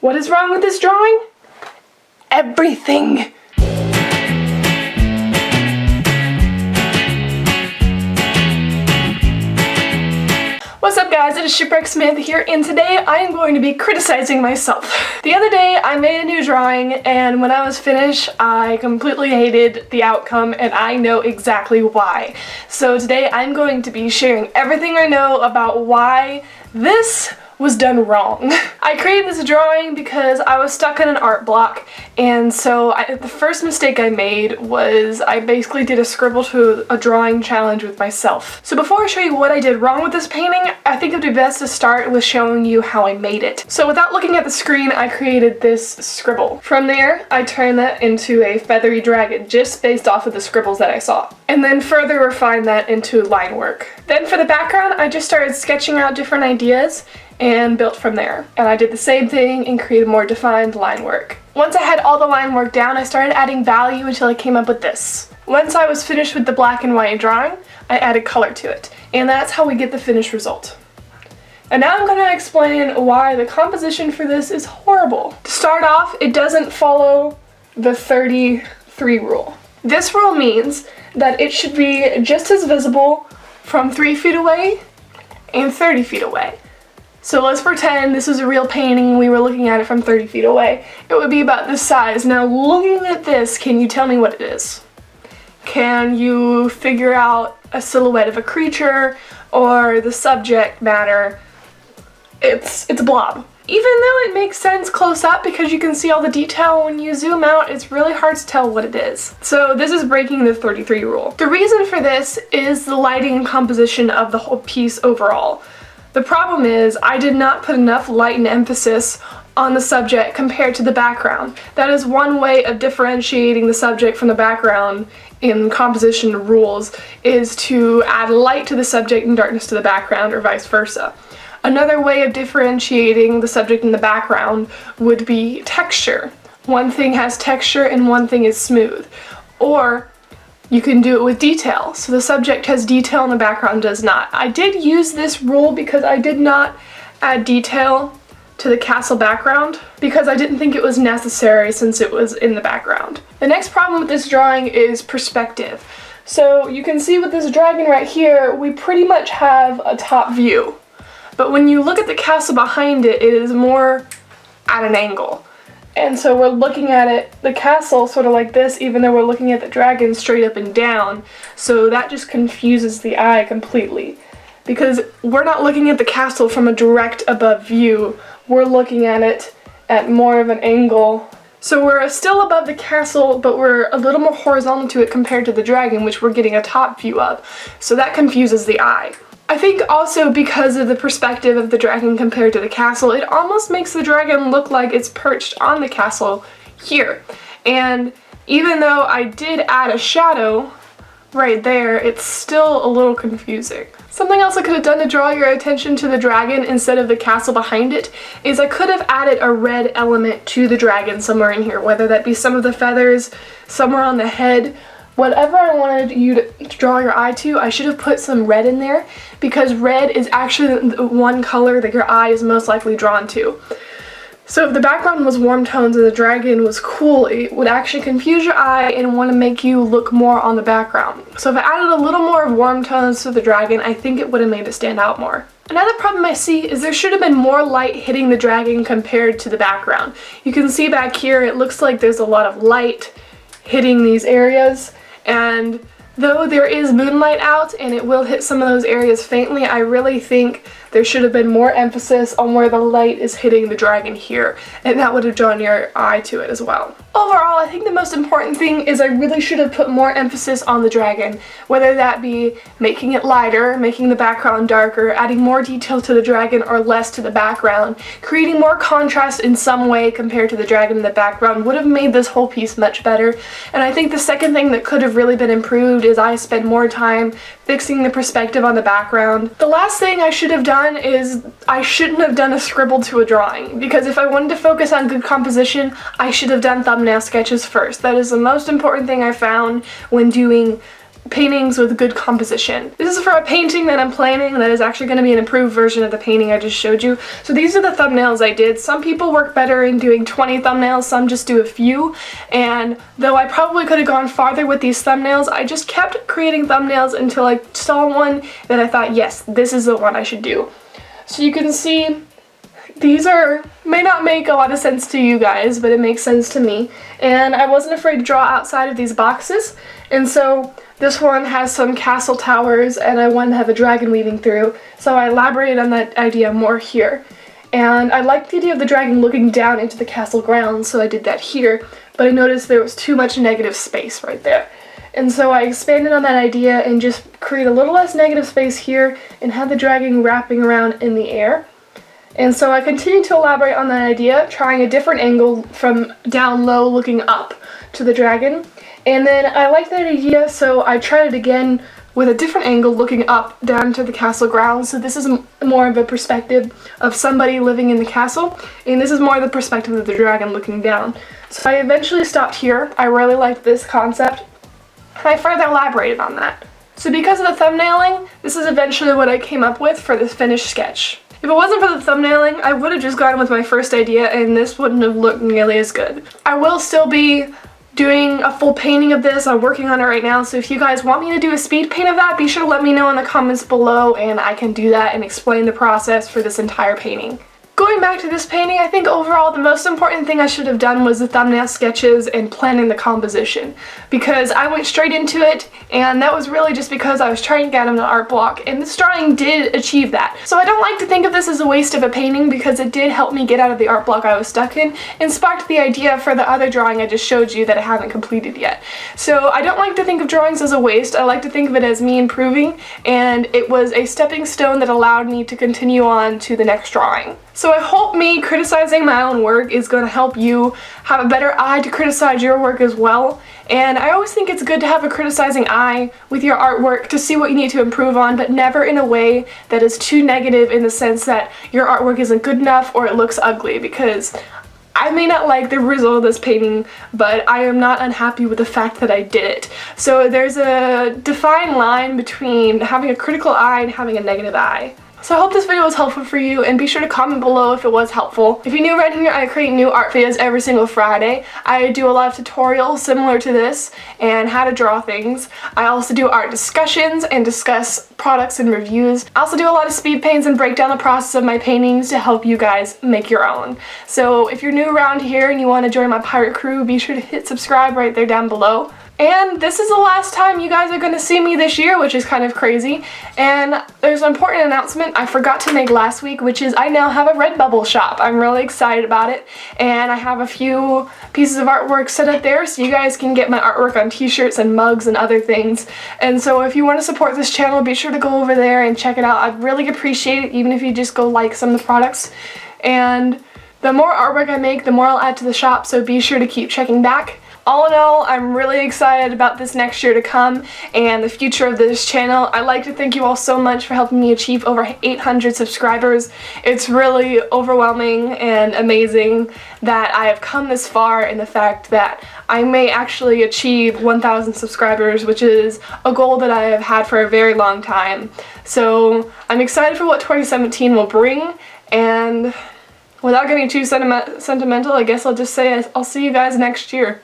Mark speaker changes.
Speaker 1: What is wrong with this drawing? Everything. What's up guys, it is Shipwreck Samantha here, and today I am going to be criticizing myself. The other day I made a new drawing, and when I was finished I completely hated the outcome, and I know exactly why. So today I'm going to be sharing everything I know about why this was done wrong. I created this drawing because I was stuck in an art block, and so the first mistake I made was I basically did a scribble to a drawing challenge with myself. So before I show you what I did wrong with this painting, I think it would be best to start with showing you how I made it. So without looking at the screen, I created this scribble. From there, I turned that into a feathery dragon just based off of the scribbles that I saw, and then further refined that into line work. Then for the background, I just started sketching out different ideas and built from there. And I did the same thing and created more defined line work. Once I had all the line work down, I started adding value until I came up with this. Once I was finished with the black and white drawing, I added color to it. And that's how we get the finished result. And now I'm going to explain why the composition for this is horrible. To start off, it doesn't follow the 33 rule. This rule means that it should be just as visible from 3 feet away and 30 feet away. So let's pretend this is a real painting and we were looking at it from 30 feet away. It would be about this size. Now looking at this, can you tell me what it is? Can you figure out a silhouette of a creature or the subject matter? It's a blob. Even though it makes sense close up because you can see all the detail, when you zoom out, it's really hard to tell what it is. So this is breaking the 33 rule. The reason for this is the lighting and composition of the whole piece overall. The problem is I did not put enough light and emphasis on the subject compared to the background. That is one way of differentiating the subject from the background in composition rules, is to add light to the subject and darkness to the background, or vice versa. Another way of differentiating the subject in the background would be texture. One thing has texture and one thing is smooth. Or you can do it with detail. So the subject has detail and the background does not. I did use this rule because I did not add detail to the castle background because I didn't think it was necessary since it was in the background. The next problem with this drawing is perspective. So you can see with this dragon right here, we pretty much have a top view. But when you look at the castle behind it, it is more at an angle. And so we're looking at it, the castle, sort of like this, even though we're looking at the dragon straight up and down. So that just confuses the eye completely. Because we're not looking at the castle from a direct above view, we're looking at it at more of an angle. So we're still above the castle, but we're a little more horizontal to it compared to the dragon, which we're getting a top view of. So that confuses the eye. I think also because of the perspective of the dragon compared to the castle, it almost makes the dragon look like it's perched on the castle here. And even though I did add a shadow right there, it's still a little confusing. Something else I could have done to draw your attention to the dragon instead of the castle behind it is I could have added a red element to the dragon somewhere in here, whether that be some of the feathers, somewhere on the head. Whatever I wanted you to draw your eye to, I should have put some red in there, because red is actually the one color that your eye is most likely drawn to. So if the background was warm tones and the dragon was cool, it would actually confuse your eye and want to make you look more on the background. So if I added a little more of warm tones to the dragon, I think it would have made it stand out more. Another problem I see is there should have been more light hitting the dragon compared to the background. You can see back here, it looks like there's a lot of light hitting these areas. And though there is moonlight out and it will hit some of those areas faintly, I really think there should have been more emphasis on where the light is hitting the dragon here, and that would have drawn your eye to it as well. Overall, I think the most important thing is I really should have put more emphasis on the dragon, whether that be making it lighter, making the background darker, adding more detail to the dragon or less to the background, creating more contrast in some way compared to the dragon in the background would have made this whole piece much better. And I think the second thing that could have really been improved is I spent more time fixing the perspective on the background. The last thing I should have done is I shouldn't have done a scribble to a drawing, because if I wanted to focus on good composition, I should have done thumbnail sketches first. That is the most important thing I found when doing paintings with good composition. This is for a painting that I'm planning that is actually going to be an improved version of the painting I just showed you. So these are the thumbnails I did. Some people work better in doing 20 thumbnails, some just do a few, and though I probably could have gone farther with these thumbnails, I just kept creating thumbnails until I saw one that I thought, yes, this is the one I should do. So you can see these may not make a lot of sense to you guys, but it makes sense to me. And I wasn't afraid to draw outside of these boxes, and so this one has some castle towers, and I wanted to have a dragon weaving through, so I elaborated on that idea more here. And I liked the idea of the dragon looking down into the castle grounds, so I did that here, but I noticed there was too much negative space right there. And so I expanded on that idea and just created a little less negative space here and had the dragon wrapping around in the air. And so I continued to elaborate on that idea, trying a different angle from down low looking up to the dragon. And then I liked that idea, so I tried it again with a different angle looking up down to the castle grounds. So this is more of a perspective of somebody living in the castle, and this is more the perspective of the dragon looking down. So I eventually stopped here. I really liked this concept, and I further elaborated on that. So because of the thumbnailing, this is eventually what I came up with for this finished sketch. If it wasn't for the thumbnailing, I would have just gone with my first idea and this wouldn't have looked nearly as good. I will still be doing a full painting of this. I'm working on it right now, so if you guys want me to do a speed paint of that, be sure to let me know in the comments below and I can do that and explain the process for this entire painting. Going back to this painting, I think overall the most important thing I should have done was the thumbnail sketches and planning the composition, because I went straight into it, and that was really just because I was trying to get an art block, and this drawing did achieve that. So I don't like to think of this as a waste of a painting, because it did help me get out of the art block I was stuck in and sparked the idea for the other drawing I just showed you that I haven't completed yet. So I don't like to think of drawings as a waste. I like to think of it as me improving, and it was a stepping stone that allowed me to continue on to the next drawing. So I hope me criticizing my own work is going to help you have a better eye to criticize your work as well. And I always think it's good to have a criticizing eye with your artwork to see what you need to improve on, but never in a way that is too negative in the sense that your artwork isn't good enough or it looks ugly, because I may not like the result of this painting, but I am not unhappy with the fact that I did it. So there's a defined line between having a critical eye and having a negative eye. So I hope this video was helpful for you, and be sure to comment below if it was helpful. If you're new around here, I create new art videos every single Friday. I do a lot of tutorials similar to this and how to draw things. I also do art discussions and discuss products and reviews. I also do a lot of speed paints and break down the process of my paintings to help you guys make your own. So if you're new around here and you want to join my pirate crew, be sure to hit subscribe right there down below. And this is the last time you guys are going to see me this year, which is kind of crazy. And there's an important announcement I forgot to make last week, which is I now have a Redbubble shop. I'm really excited about it, and I have a few pieces of artwork set up there so you guys can get my artwork on t-shirts and mugs and other things. And so if you want to support this channel, be sure to go over there and check it out. I'd really appreciate it, even if you just go like some of the products. And the more artwork I make, the more I'll add to the shop, so be sure to keep checking back. All in all, I'm really excited about this next year to come and the future of this channel. I'd like to thank you all so much for helping me achieve over 800 subscribers. It's really overwhelming and amazing that I have come this far, and the fact that I may actually achieve 1,000 subscribers, which is a goal that I have had for a very long time. So I'm excited for what 2017 will bring, and without getting too sentimental, I guess I'll just say I'll see you guys next year.